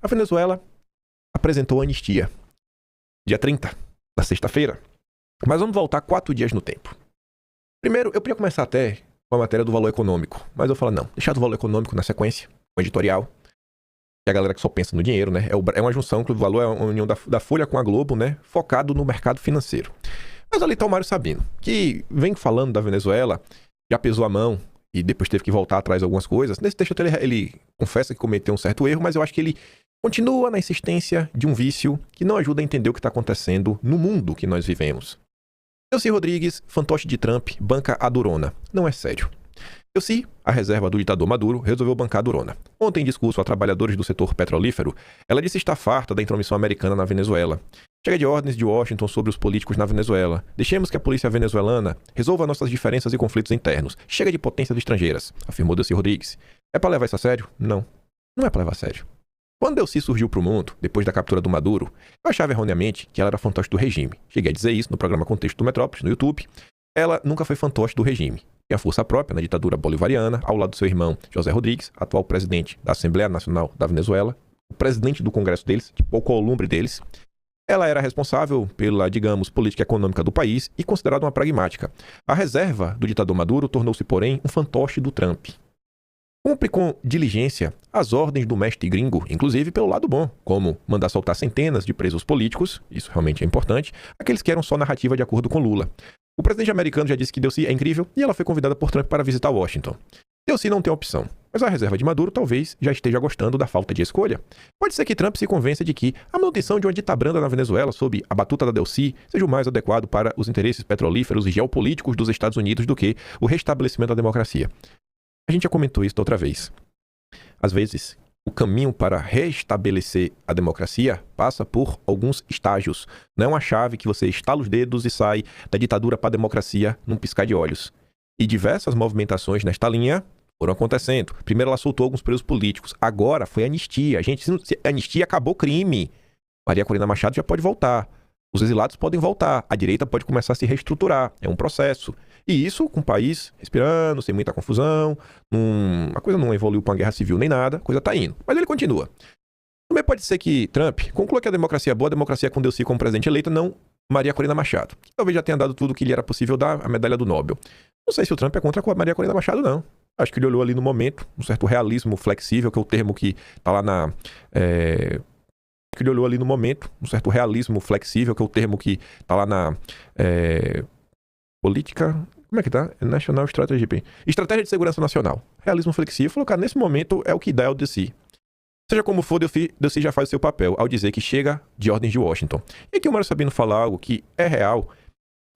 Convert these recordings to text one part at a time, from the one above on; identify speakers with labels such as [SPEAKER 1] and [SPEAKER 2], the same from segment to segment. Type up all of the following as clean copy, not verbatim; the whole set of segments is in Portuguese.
[SPEAKER 1] a Venezuela apresentou anistia. Dia 30, na sexta-feira. Mas vamos voltar 4 dias no tempo. Primeiro, eu podia começar até com a matéria do valor econômico. Mas eu falo, não, deixar do valor econômico na sequência, o editorial. Que a galera que só pensa no dinheiro, né? É uma junção, que o valor é uma união da Folha com a Globo, né? Focado no mercado financeiro. Mas ali tá o Mário Sabino, que vem falando da Venezuela, já pesou a mão e depois teve que voltar atrás de algumas coisas. Nesse texto ele confessa que cometeu um certo erro, mas eu acho que ele continua na insistência de um vício que não ajuda a entender o que está acontecendo no mundo que nós vivemos. Delcy Rodrigues, fantoche de Trump, banca a Durona. Não é sério. Delcy, a reserva do ditador Maduro, resolveu bancar a Durona. Ontem, em discurso a trabalhadores do setor petrolífero, ela disse estar farta da intromissão americana na Venezuela. Chega de ordens de Washington sobre os políticos na Venezuela. Deixemos que a polícia venezuelana resolva nossas diferenças e conflitos internos. Chega de potências estrangeiras, afirmou Delcy Rodrigues. É para levar isso a sério? Não. Não é para levar a sério. Quando Delcy surgiu para o mundo, depois da captura do Maduro, eu achava erroneamente que ela era fantoche do regime. Cheguei a dizer isso no programa Contexto do Metrópolis, no YouTube. Ela nunca foi fantoche do regime. Tem a força própria na ditadura bolivariana, ao lado do seu irmão José Rodrigues, atual presidente da Assembleia Nacional da Venezuela, o presidente do Congresso deles, tipo o columbre deles. Ela era responsável pela, digamos, política econômica do país e considerada uma pragmática. A reserva do ditador Maduro tornou-se, porém, um fantoche do Trump. Cumpre com diligência as ordens do mestre gringo, inclusive pelo lado bom, como mandar soltar centenas de presos políticos, isso realmente é importante, aqueles que eram só narrativa de acordo com Lula. O presidente americano já disse que Delcy é incrível e ela foi convidada por Trump para visitar Washington. Delcy não tem opção, mas a reserva de Maduro talvez já esteja gostando da falta de escolha. Pode ser que Trump se convença de que a manutenção de uma ditabranda na Venezuela sob a batuta da Delcy seja o mais adequado para os interesses petrolíferos e geopolíticos dos Estados Unidos do que o restabelecimento da democracia. A gente já comentou isso da outra vez. Às vezes, o caminho para restabelecer a democracia passa por alguns estágios. Não é uma chave que você estala os dedos e sai da ditadura para a democracia num piscar de olhos. E diversas movimentações nesta linha foram acontecendo. Primeiro ela soltou alguns presos políticos. Agora foi anistia. Gente, se anistia, acabou o crime. Maria Corina Machado já pode voltar. Os exilados podem voltar. A direita pode começar a se reestruturar. É um processo. E isso com o país respirando, sem muita confusão. A coisa não evoluiu para uma guerra civil nem nada. A coisa está indo. Mas ele continua. Também pode ser que Trump conclua que a democracia é boa, a democracia com Delcy como presidente eleito, não Maria Corina Machado. Que talvez já tenha dado tudo o que lhe era possível dar, a medalha do Nobel. Não sei se o Trump é contra a Maria Corina Machado, não. Acho que ele olhou ali no momento, um certo realismo flexível, que é o termo que está lá na... que ele olhou ali no momento, um certo realismo flexível, que é o termo que está lá na política... Como é que tá? National Strategy. Estratégia de Segurança Nacional. Realismo flexível. Falou, cara, nesse momento é o que dá o Delcy. Seja como for, Delcy já faz o seu papel ao dizer que chega de ordens de Washington. E aqui o Mário Sabino fala algo que é real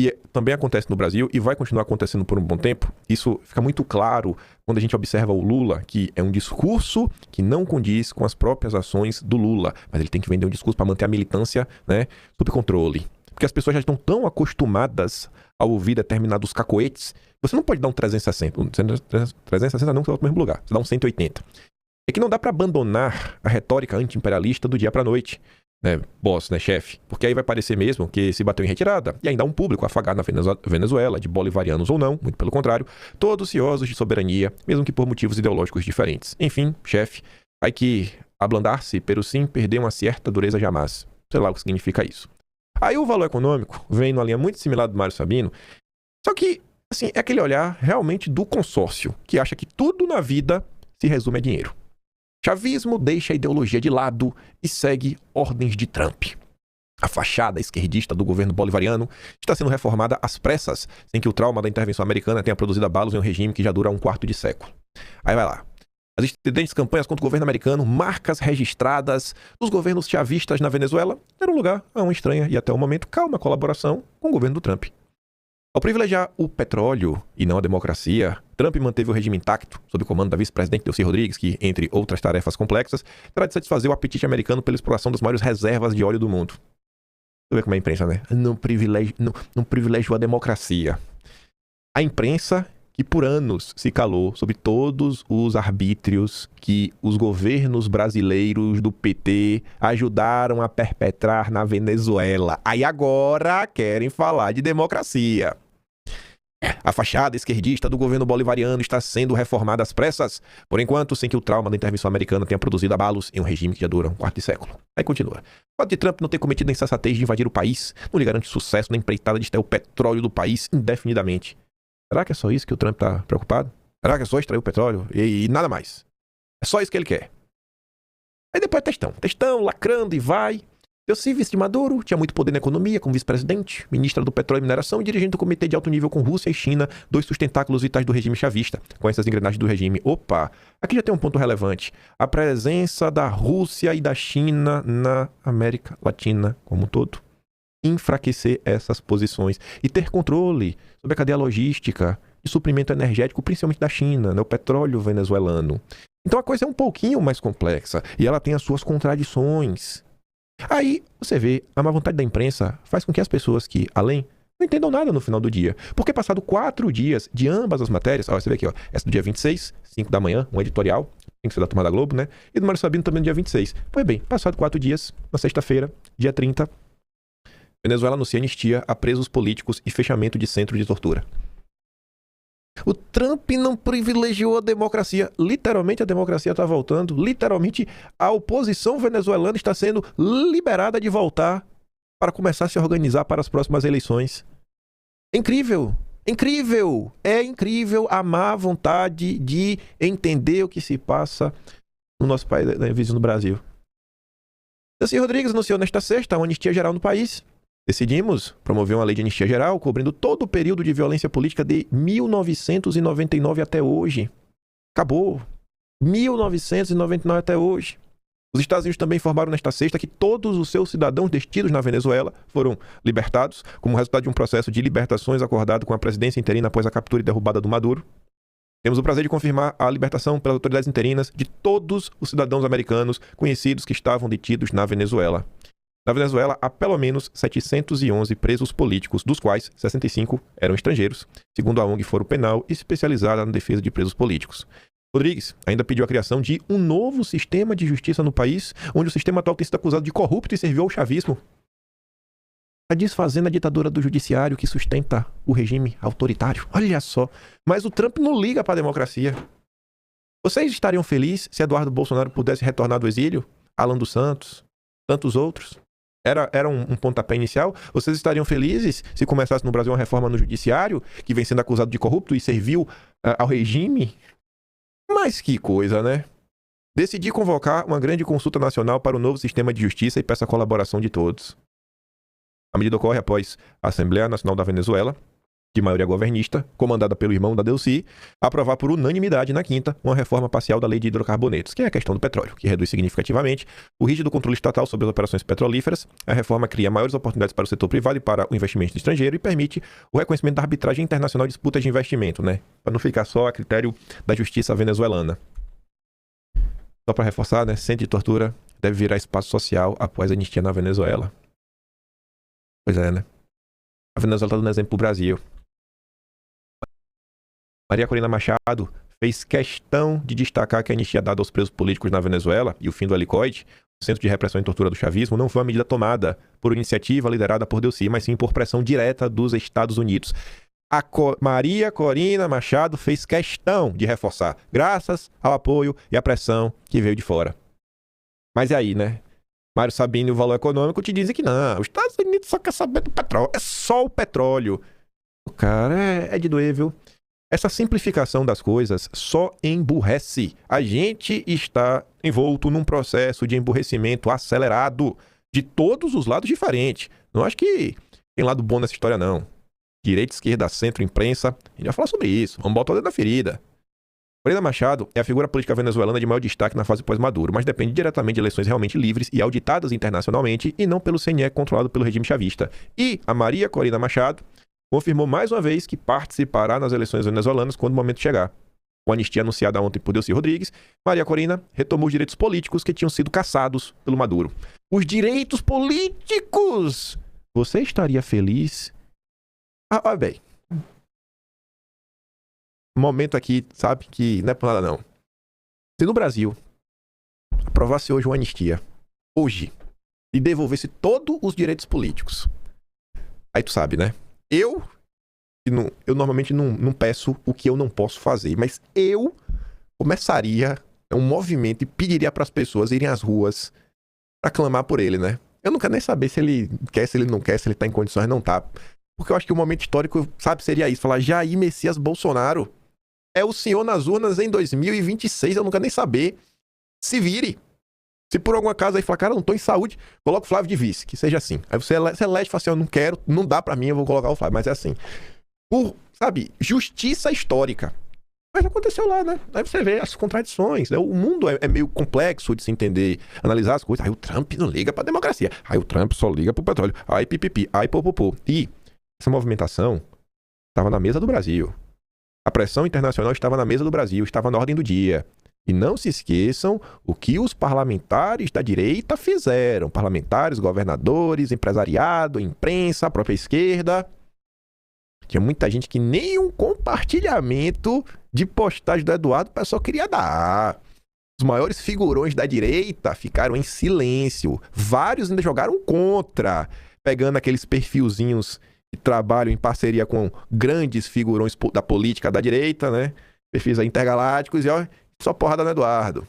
[SPEAKER 1] e também acontece no Brasil e vai continuar acontecendo por um bom tempo. Isso fica muito claro quando a gente observa o Lula, que é um discurso que não condiz com as próprias ações do Lula. Mas ele tem que vender um discurso para manter a militância, né, sob controle. Porque as pessoas já estão tão acostumadas a ouvir determinados cacoetes, você não pode dar um 360. 360 não, que você volta no mesmo lugar. Você dá um 180. É que não dá para abandonar a retórica anti-imperialista do dia para noite, né, boss, né, chefe? Porque aí vai parecer mesmo que se bateu em retirada. E ainda há um público afagado na Venezuela, de bolivarianos ou não, muito pelo contrário, todos ciosos de soberania, mesmo que por motivos ideológicos diferentes. Enfim, chefe, hay que ablandar-se, pero sim perder uma certa dureza jamais. Sei lá o que significa isso. Aí o valor econômico vem numa linha muito similar do Mário Sabino, só que, assim, é aquele olhar realmente do consórcio, que acha que tudo na vida se resume a dinheiro. Chavismo deixa a ideologia de lado e segue ordens de Trump. A fachada esquerdista do governo bolivariano está sendo reformada às pressas, sem que o trauma da intervenção americana tenha produzido abalos em um regime que já dura um quarto de século. Aí vai lá. As estridentes campanhas contra o governo americano, marcas registradas dos governos chavistas na Venezuela, deram lugar a uma estranha e até o momento calma colaboração com o governo do Trump. Ao privilegiar o petróleo e não a democracia, Trump manteve o regime intacto, sob o comando da vice-presidente Delcy Rodrigues, que, entre outras tarefas complexas, terá de satisfazer o apetite americano pela exploração das maiores reservas de óleo do mundo. Você vê como é a imprensa, né? Não privilegiou a democracia. A imprensa que por anos se calou sobre todos os arbítrios que os governos brasileiros do PT ajudaram a perpetrar na Venezuela. Aí agora querem falar de democracia. A fachada esquerdista do governo bolivariano está sendo reformada às pressas, por enquanto, sem que o trauma da intervenção americana tenha produzido abalos em um regime que já dura um quarto de século. Aí continua. O fato de Trump não ter cometido a insensatez de invadir o país não lhe garante sucesso na empreitada de extrair o petróleo do país indefinidamente. Será que é só isso que o Trump está preocupado? Será que é só extrair o petróleo e nada mais? É só isso que ele quer. Aí depois é textão, lacrando e vai. Delcy, vice de Maduro, tinha muito poder na economia como vice-presidente, ministra do Petróleo e Mineração e dirigente do comitê de alto nível com Rússia e China, dois sustentáculos vitais do regime chavista. Com essas engrenagens do regime, opa, aqui já tem um ponto relevante. A presença da Rússia e da China na América Latina como um todo. Enfraquecer essas posições e ter controle sobre a cadeia logística e suprimento energético, principalmente da China, né, o petróleo venezuelano. Então a coisa é um pouquinho mais complexa e ela tem as suas contradições. Aí você vê, a má vontade da imprensa faz com que as pessoas que, além, não entendam nada no final do dia. Porque passado 4 dias de ambas as matérias, ó, você vê aqui, ó, essa do dia 26, 5 da manhã, um editorial, tem que ser da Turma da Globo, né? E do Mário Sabino também no dia 26. Pois bem, passado 4 dias, na sexta-feira, dia 30, Venezuela anuncia anistia a presos políticos e fechamento de centro de tortura. O Trump não privilegiou a democracia. Literalmente a democracia está voltando. Literalmente a oposição venezuelana está sendo liberada de voltar para começar a se organizar para as próximas eleições. É incrível. Incrível. É incrível a má vontade de entender o que se passa no nosso país, vizinho do Brasil. Delcy Rodrigues anunciou nesta sexta uma anistia geral no país. Decidimos promover uma lei de anistia geral cobrindo todo o período de violência política de 1999 até hoje. Acabou. 1999 até hoje. Os Estados Unidos também informaram nesta sexta que todos os seus cidadãos detidos na Venezuela foram libertados como resultado de um processo de libertações acordado com a presidência interina após a captura e derrubada do Maduro. Temos o prazer de confirmar a libertação pelas autoridades interinas de todos os cidadãos americanos conhecidos que estavam detidos na Venezuela. Na Venezuela, há pelo menos 711 presos políticos, dos quais 65 eram estrangeiros, segundo a ONG Foro Penal, especializada na defesa de presos políticos. Rodrigues ainda pediu a criação de um novo sistema de justiça no país, onde o sistema atual tem sido acusado de corrupto e serviu ao chavismo. Está desfazendo a ditadura do judiciário que sustenta o regime autoritário. Olha só. Mas o Trump não liga para a democracia. Vocês estariam felizes se Eduardo Bolsonaro pudesse retornar do exílio? Alan dos Santos? Tantos outros? Era um pontapé inicial? Vocês estariam felizes se começasse no Brasil uma reforma no judiciário, que vem sendo acusado de corrupto e serviu ao regime? Mas que coisa, né? Decidi convocar uma grande consulta nacional para o novo sistema de justiça e peço a colaboração de todos. A medida ocorre após a Assembleia Nacional da Venezuela, de maioria governista, comandada pelo irmão da Delcy, aprovar por unanimidade na quinta uma reforma parcial da lei de hidrocarbonetos, que é a questão do petróleo, que reduz significativamente o rígido controle estatal sobre as operações petrolíferas. A reforma cria maiores oportunidades para o setor privado e para o investimento estrangeiro e permite o reconhecimento da arbitragem internacional de disputas de investimento, né? Para não ficar só a critério da justiça venezuelana. Só para reforçar, né? Centro de tortura deve virar espaço social após a anistia na Venezuela. Pois é, né? A Venezuela está dando exemplo para o Brasil. Maria Corina Machado fez questão de destacar que a anistia dada aos presos políticos na Venezuela e o fim do helicoide, o Centro de Repressão e Tortura do Chavismo, não foi uma medida tomada por iniciativa liderada por Delcy, mas sim por pressão direta dos Estados Unidos. Maria Corina Machado fez questão de reforçar, graças ao apoio e à pressão que veio de fora. Mas e aí, né? Mário Sabino e o Valor Econômico te dizem que não, os Estados Unidos só quer saber do petróleo, é só o petróleo. O cara é de doer, viu? Essa simplificação das coisas só emburrece. A gente está envolto num processo de emburrecimento acelerado de todos os lados diferentes. Não acho que tem lado bom nessa história, não. Direita, esquerda, centro, imprensa. A gente vai falar sobre isso. Vamos botar o dedo na ferida. Corina Machado é a figura política venezuelana de maior destaque na fase pós-Maduro, mas depende diretamente de eleições realmente livres e auditadas internacionalmente e não pelo CNE controlado pelo regime chavista. E a Maria Corina Machado confirmou mais uma vez que participará nas eleições venezuelanas quando o momento chegar. Com a anistia anunciada ontem por Delcy Rodrigues, Maria Corina retomou os direitos políticos que tinham sido cassados pelo Maduro. Os direitos políticos! Você estaria feliz? Olha bem. Momento aqui, sabe, que não é por nada não. Se no Brasil aprovasse hoje uma anistia, hoje, e devolvesse todos os direitos políticos, aí tu sabe, né? Eu eu normalmente não peço o que eu não posso fazer, mas eu começaria um movimento e pediria para as pessoas irem às ruas para clamar por ele, né? Eu não quero nem saber se ele quer, se ele não quer, se ele tá em condições, não tá. Porque eu acho que o momento histórico, sabe, seria isso. Falar, Jair Messias Bolsonaro é o senhor nas urnas em 2026. Eu não quero nem saber. Se vire. Se por algum acaso aí falar, cara, eu não tô em saúde, coloca o Flávio de vice, que seja assim. Aí você elege e fala assim, eu não quero, não dá pra mim, eu vou colocar o Flávio. Mas é assim. Por, sabe, justiça histórica. Mas aconteceu lá, né? Aí você vê as contradições, né? O mundo é meio complexo de se entender, analisar as coisas. Aí o Trump não liga pra democracia. Aí o Trump só liga pro petróleo. Aí pipipi, aí popopô. E essa movimentação estava na mesa do Brasil. A pressão internacional estava na mesa do Brasil, estava na ordem do dia. E não se esqueçam o que os parlamentares da direita fizeram. Parlamentares, governadores, empresariado, imprensa, a própria esquerda. Tinha muita gente que nem um compartilhamento de postagem do Eduardo o pessoal queria dar. Os maiores figurões da direita ficaram em silêncio. Vários ainda jogaram contra, pegando aqueles perfilzinhos que trabalham em parceria com grandes figurões da política da direita, né? Perfis aí intergalácticos e ó, só porrada no Eduardo.